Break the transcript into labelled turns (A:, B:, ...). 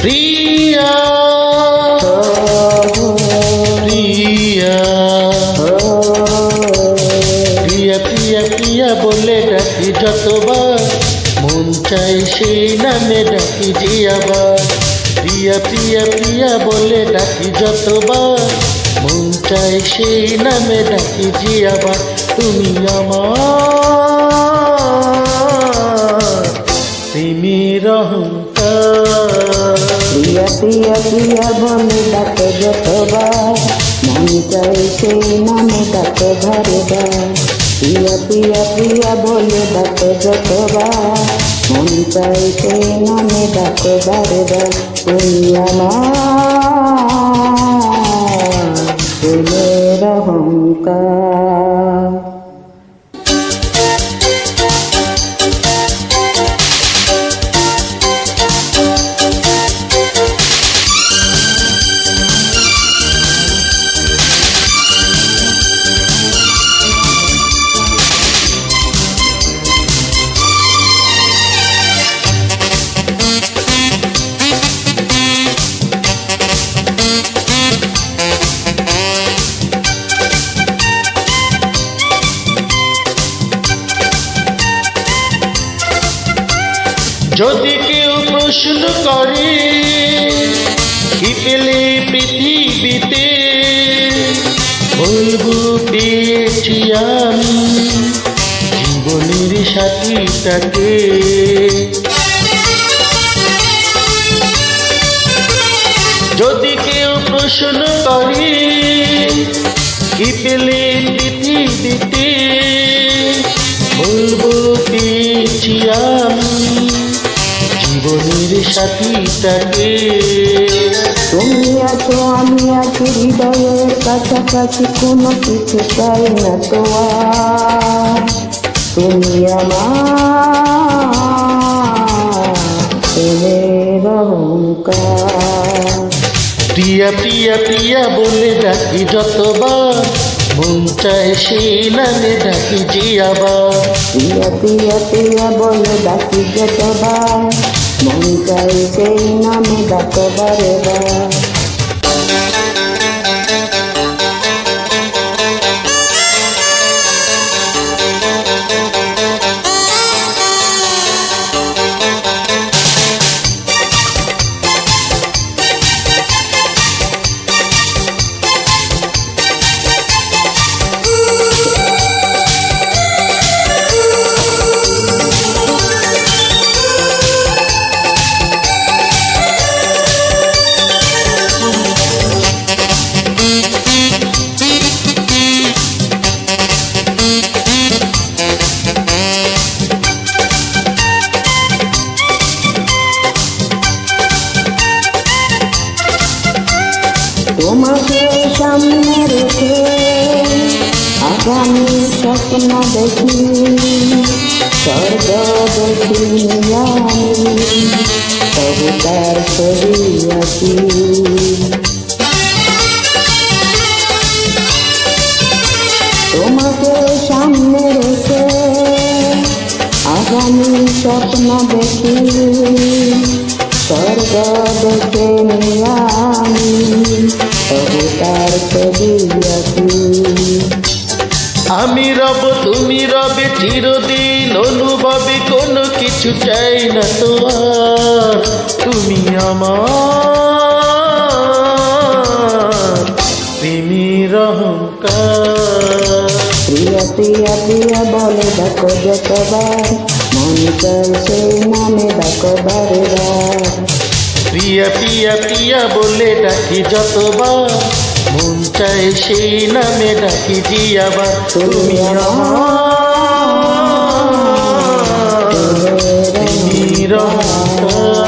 A: প্রিয়া প্রিয়া প্রিয়া প্রিয়া প্রিয়া বলে ডাকি যতবার মন চাই সেই নামে ডাকি যে আবার। প্রিয়া প্রিয়া প্রিয়া বলে ডাকি যতবার মন চাই সেই নামে ডাকি যে আবার। তুমি আমার প্রেমের অহংকার।
B: প্রিয়া প্রিয়া প্রিয়া বলে ডাকে যতবার মন চাই সেই নামে ডাকে বারে বার। প্রিয়া প্রিয়া প্রিয়া বলে ডাকে যতবার মন চাই সেই নামে ডাকে বারে বার। তুমি আমার প্রেমের অহংকার।
A: যদি কেউ প্রশ্ন করে কি পেলে পৃথিবীতে, বলবো পেয়েছি আমি জীবনের সাথীটাকে। যদি কেউ প্রশ্ন করে কি পেলে পৃথিবীতে, বলবো পেয়েছি আমি জীবনের সাথীটাকে।
B: তুমি আছো আমি আছি হৃদয়ের কাছাকাছি, কোনো কিছু চাই না তো আর। তুমি আমার প্রেমের অহংকার।
A: প্রিয়া প্রিয়া প্রিয়া বলে ডাকি যতবার মন চায় সেই নামে ডাকি যে আবার।
B: প্রিয়া প্রিয়া প্রিয়া বলে ডাকি যতবার মন চাই সেই নামে ডাকে বারে বার। তোমাকে সামনে রেখে আগামী স্বপ্ন দেখি, স্বর্গ দেখি আমি তবু তার ছবি আঁকি। তোমাকে সামনে রেখে আগামী স্বপ্ন দেখি, স্বর্গ দেখে আমি তবু তার ছবি আঁকি।
A: আমি রব তুমি রবে চিরদিন অনুভবে, কোনো কিছু চাই না তো আর। তুমি আমার প্রেমের অহংকার।
B: প্রিয়া প্রিয়া প্রিয়া বলে ডাকো যতবার মন চাই সেই নামে ডাকো বারে বার।
A: প্রিয়া প্রিয়া প্রিয়া বলে ডাকি যতবার মন চায় সেই নামে ডাকি যে আবার। তুমি আমার প্রেমের অহংকার।